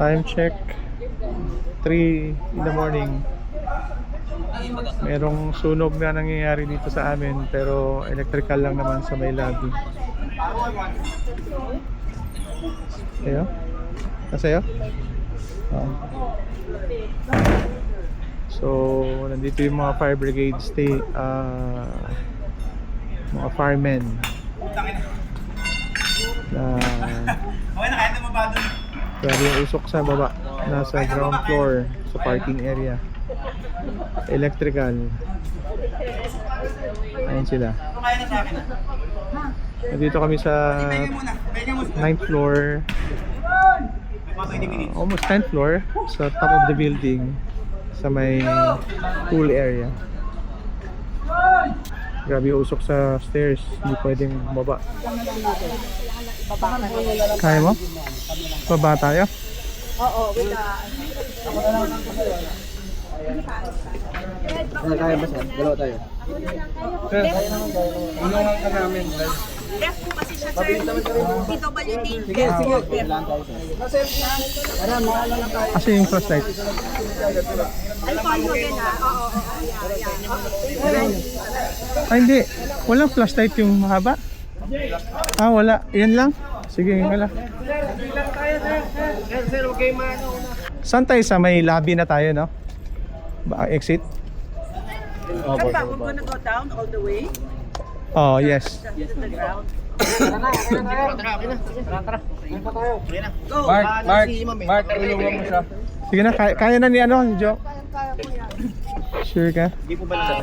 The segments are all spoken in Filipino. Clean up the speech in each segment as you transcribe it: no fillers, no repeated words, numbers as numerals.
Time check 3 in the morning. Merong sunog na nangyayari dito sa amin, pero electrical lang naman sa may lobby. Ayo? Nasa'yo? Oh. So, nandito yung mga fire brigade mga firemen na grabe yung usok sa baba, nasa ground floor sa parking area. Electrical. Ayun sila. Nandito kami sa 9th floor, almost 10th floor, sa top of the building, sa may pool area. Grabe yung usok sa stairs, hindi pwedeng bumaba. Kaya mo? Baba tayo? Oo, wait. Kaya ba sir? Dalawa tayo. Sir, unang ka namin. Left po kasi siya, sir. PWD. Sige. Kailangan tayo sir. Para mahala lang tayo. Kasi yung flashlight. I'll call you again, ha? Oo. Ay hindi, walang flashlight yung mahaba. Ah, wala. Yan lang. Sige, wala. Sir, okay mano. Saan tayo? Sa may lobby na tayo, no? Exit? Come back, we're gonna go down all the way Oh, yes. to the ground. Tara. Go. Mark, tulungan mo siya. Sige na, kaya na ni ano, Jo? Kaya po yan. Sure ka? Hindi po ba sir?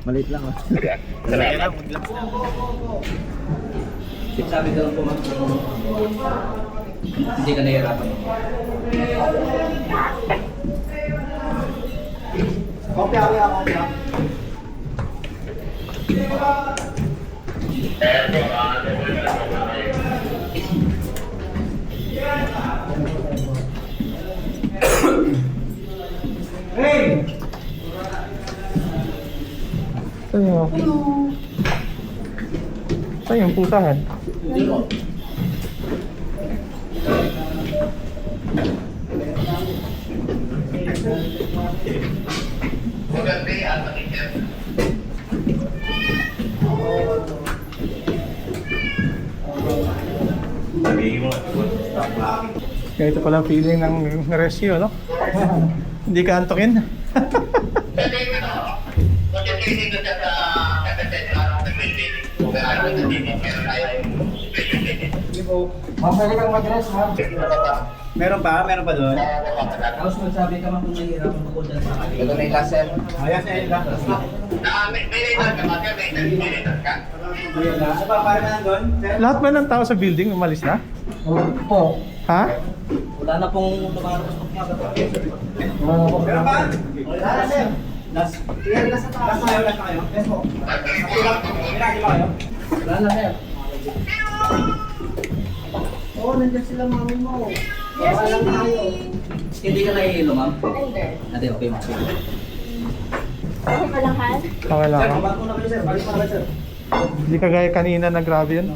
Maliit lang. Sabi ko lang po ma'am, hindi ka nahihirapan. Kopya. Hey! Saan yung putahan? Ganito pala feeling ng rescue, no? Hindi ka antokin. Meron pa doon? Tapos magsabi ka man kung nahihirapan ako dyan sa akin. Ito na yung last sir. Ayan sir, yung last. Ano pa, para na doon? Lahat ba ng tao sa building umalis na? Po. Ha? Wala na pong lumalabas ng mga. Meron pa? Wala na sir. Last na kayo? Yes po. Pinagi ba kayo? Wala na sir. Oo, nandiyan sila mami mo. Yes, Wala baby. tayo. Hindi ka nahihilo ma'am? Hindi. Ate, okay ma'am. Okay pa lang, Han? Okay lang. Sir, balik mo na kayo sir. Balik mo na kayo sir. Hindi kagaya kanina na grabe yun.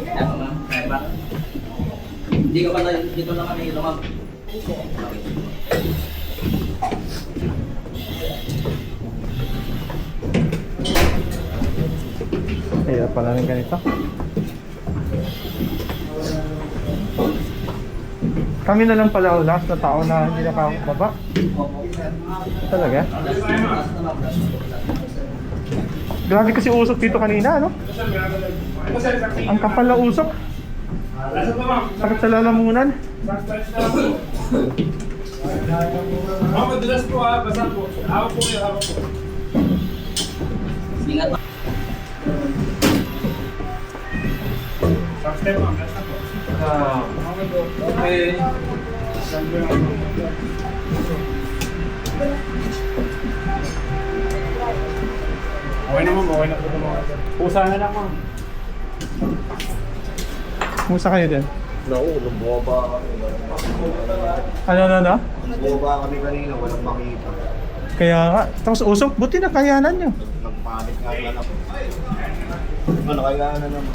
Ayan po ma'am. Ayan ba? Hindi ka ba dito na nahihilo ma'am? Kaya pala rin ganito. Kami na lang pala ang last na tao na hindi nakababa. Talaga? Grabe kasi usok dito kanina, no? Ang kapal na usok. Sakit sa lalamunan. Madulas po ha, basa po. Hawak po kayo, hawak po. Ingat ma'am. Last time ma'am, last time po. Okay. Okay na ma'am, okay na po mga. Pusa na lang ma'am. Kumusta kayo din? Naku, lumboba kami. Ano? Lumboba kami kanina, walang makita. Kaya nga, tapos usok, buti na kayanan nyo. Pangit nga lang ako. Ano kaya na naman?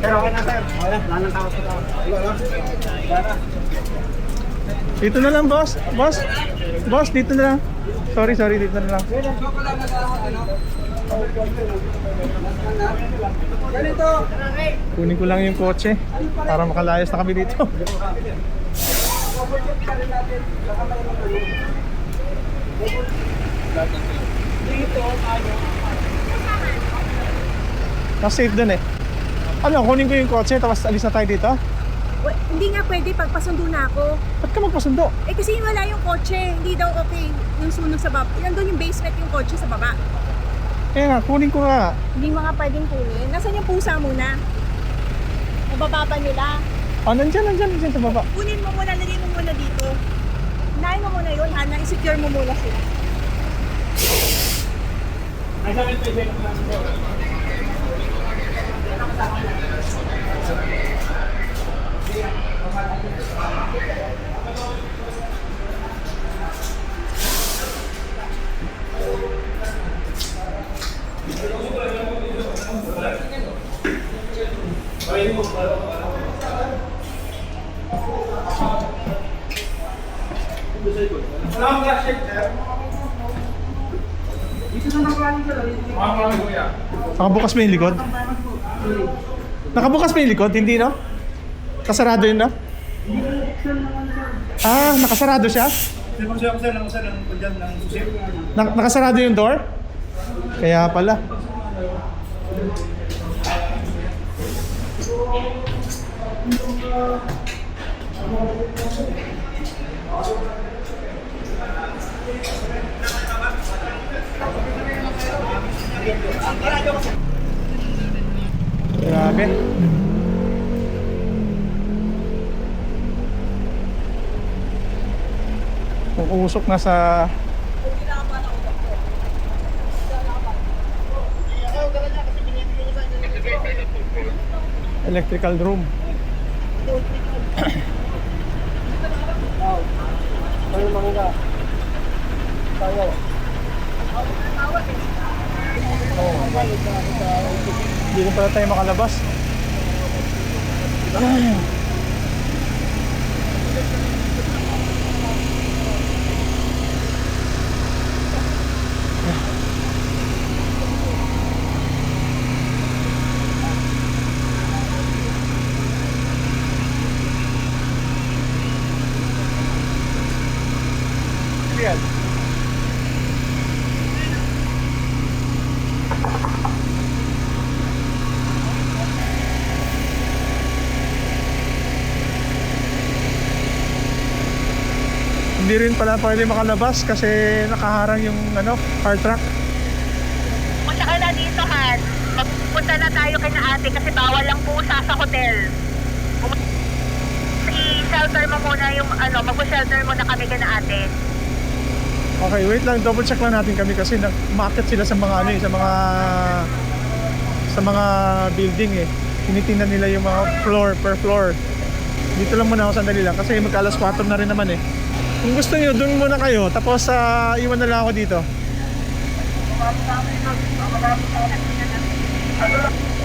Pero okay na sir. Okay na. Wala nang tao sa tao. Wala na. Dito na lang, boss. Boss. Boss, dito na lang. Sorry, dito na lang. Ganito. Kunin ko lang yung kotse para makalayas na kami dito. Mas safe dun eh. Ano, kunin ko yung kotse tapos alis na tayo dito? Hindi nga pwede pagpasundo na ako. Ba't ka magpasundo? Eh kasi wala yung kotse. Hindi daw okay yung sunog sa baba. Nandun yung basement yung kotse sa baba. Kaya nga, kunin ko nga. Hindi mga pwedeng kunin. Nasaan yung pusa muna? Nababa pa nila. Oh, nandyan sa baba. Kunin mo muna, lagay mo muna dito. Unahin mo muna yun, Hana. I-secure mo muna sila. Nakabukas ba yung likod? Nakabukas ba yung likod? Hindi, no? Kasarado yun, no? Ah, nakasarado siya? Nakasarado yung door? Kaya pala. Grabe. Kung usok na sa electrical room. Ano mga tayo? Hindi na pala tayo makalabas. Yan. Hindi rin pala pwede makalabas kasi nakaharang yung car truck. Punta ka na dito, Han. Magpunta na tayo kay na ate kasi bawal lang pusa sa hotel. I-shelter mo muna yung mag-shelter muna kami kay na ate. Okay, wait lang, double check lang natin kami kasi nag-market sila sa mga sa mga building eh. Tinitingnan nila yung mga floor per floor. Dito lang muna ako sandali lang kasi mag-alas 4 na rin naman eh. Kung gusto niyo, doon muna kayo tapos iwan na lang ako dito.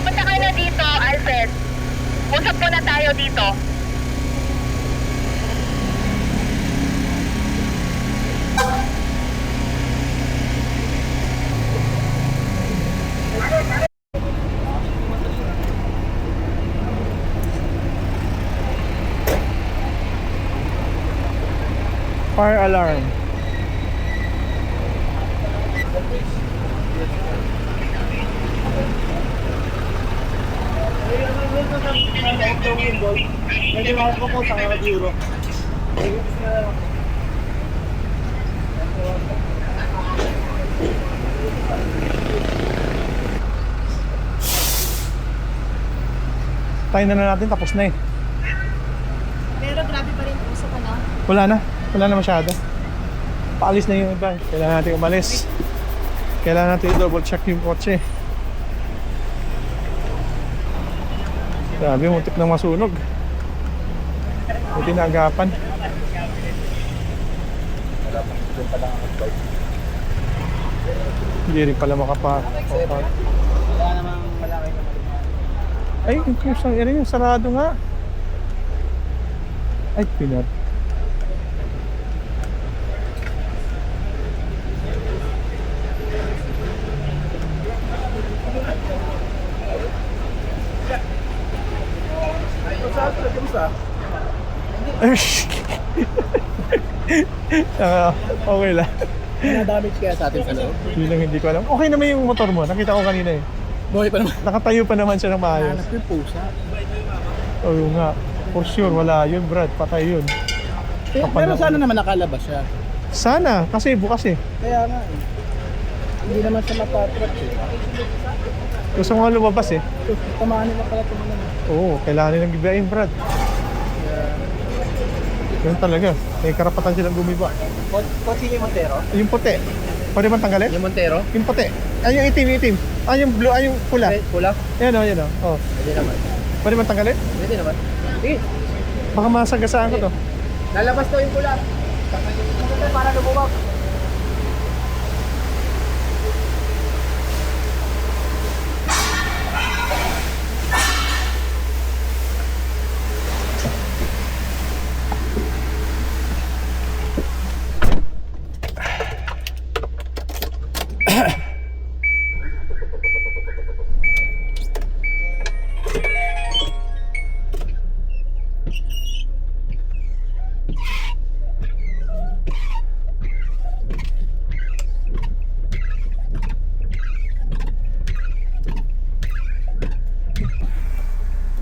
Punta ka na dito, Alfred. Usap po na tayo dito. Fire alarm. Nagdiwala ko po sa bureau. Tayo na natin, tapos na eh. Pero grabe Wala na masyado. Paalis na yung iba. Kailangan natin umalis. Kailangan natin double check yung kotse. Grabe, muntik na masunog. Buti na agapan. Hindi rin pala makapa. Wala namang malaki na mali. Ay, yung sarado nga. Ay, pinat. Okay lang. Damage kaya sa atin sa loob? Yun lang hindi ko alam. Okay naman yung motor mo. Nakita ko kanina eh. Buhay pa naman. Nakatayo pa naman siya ng maayos. Hanap yung pusa. Oo nga. For sure, wala yun, Brad. Patay yun. Pero sana naman nakalabas siya. Sana, kasi bukas eh. Kaya nga eh. Hindi naman siya mapatrap eh. Gusto mo nga lumabas eh. Tamaan nila pala tumulan. Oo, kailangan nilang gibain, Brad. Yun talaga. May karapatan silang gumiba. Kotse yung Montero? Yung puti. Pwede bang tanggalin? Yung Montero? Yung puti. Ay, yung itim. Ay, yung blue. Ay, yung pula. Pula? Yan o, yan o. Oh. Pwede naman. Pwede bang tanggalin? Pwede naman. Sige. Baka masagasaan ko to. Lalabas daw yung pula. Para lumubog.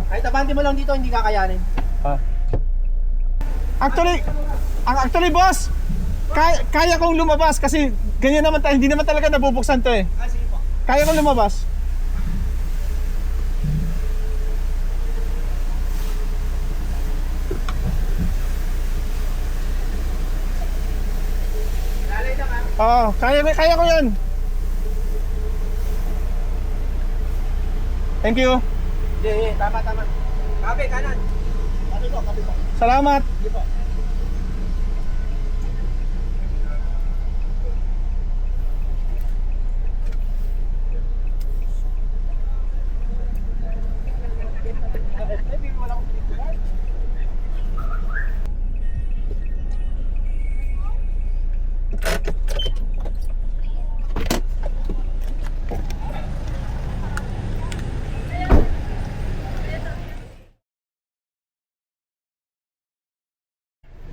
Kahit abante mo lang dito, hindi kakayanin. Actually, boss, kaya kong lumabas kasi ganyan naman tayo, hindi naman talaga nabubuksan to eh. Sige po. Kaya kong lumabas. Lalay na ka. Oo, kaya ko yan. Thank you. Hindi, tama. Kabe, kanan. Kabe po. Salamat. Sige po.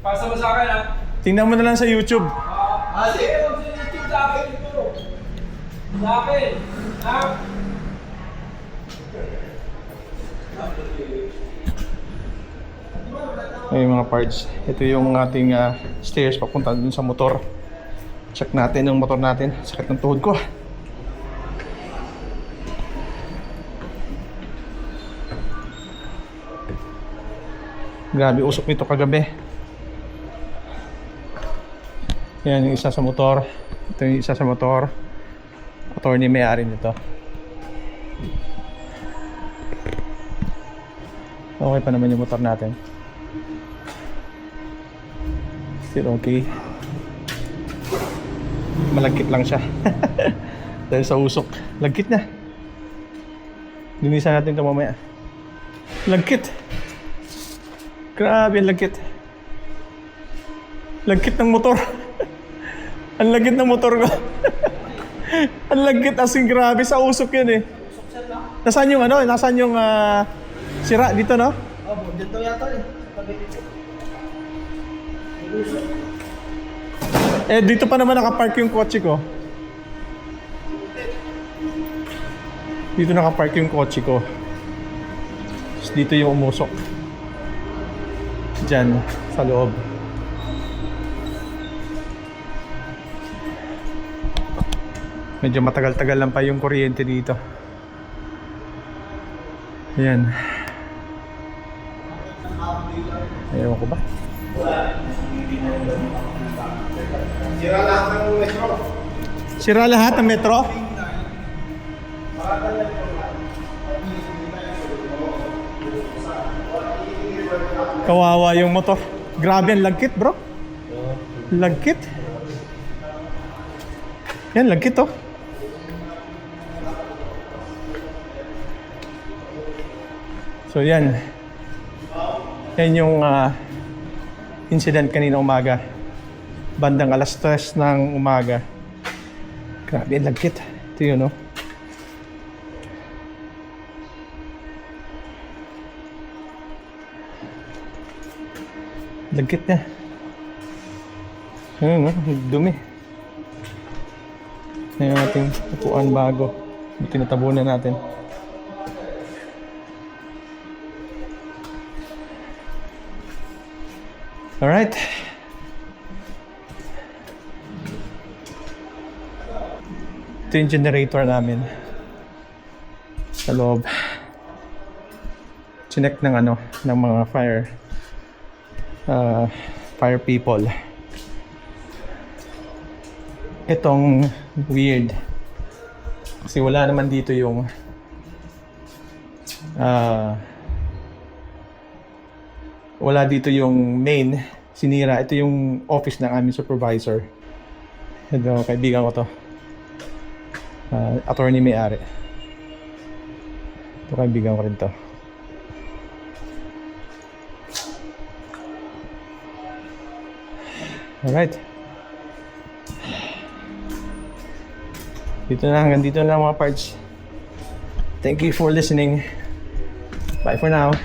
Pasa mo sa akin ha? Tingnan mo na lang sa YouTube. Sige, huwag sa YouTube sa akin ito. Sa akin. Ha? Ay mga parts. Ito yung ating stairs papunta dun sa motor. Check natin yung motor natin. Sakit ng tuhod ko. Grabe usok nito kagabi. Yan yung isa sa motor. Ito yung isa sa motor. Motor ni may-ari nito. Okay pa naman yung motor natin. Still okay. Malagkit lang siya. Dahil sa usok. Lagkit na. Linisan natin ito mamaya. Lagkit. Grabe ang lagkit. Lagkit ng motor. Ang lagkit ng motor ko. Ang lagkit as in grabe sa usok yun eh. Nasaan yung ano? Nasaan yung sira dito no? Oh, dito yata eh. Eh dito pa naman nakapark yung kotse ko. Dito nakapark yung kotse ko. Tapos dito yung umusok. Diyan sa loob. Medyo matagal-tagal lang pa yung kuryente dito. Ayan. Ewan ko ba? Sira lahat ng metro. Sira lahat ng metro? Kawawa yung motor. Grabe ang lagkit, bro. Lagkit. Yan, lagkit oh. So yan. Yan yung incident kanina umaga. Bandang alas 3 ng umaga. Grabe ang lagkit. Ito yun oh. Lagkit niya. Ayun oh, dumi. Ayun ating upuan bago. Tinatabunan natin. Alright. Ito yung generator namin. Sa loob. Chinek ng ano, ng mga fire people. Itong weird. Kasi wala naman dito yung wala dito yung main, sinira. Ito yung office ng aming supervisor. Ito, kaibigan ko to. Attorney may-ari. Ito, kaibigan ko rin to. Alright. Dito na, hanggang dito na lang mga parts. Thank you for listening. Bye for now.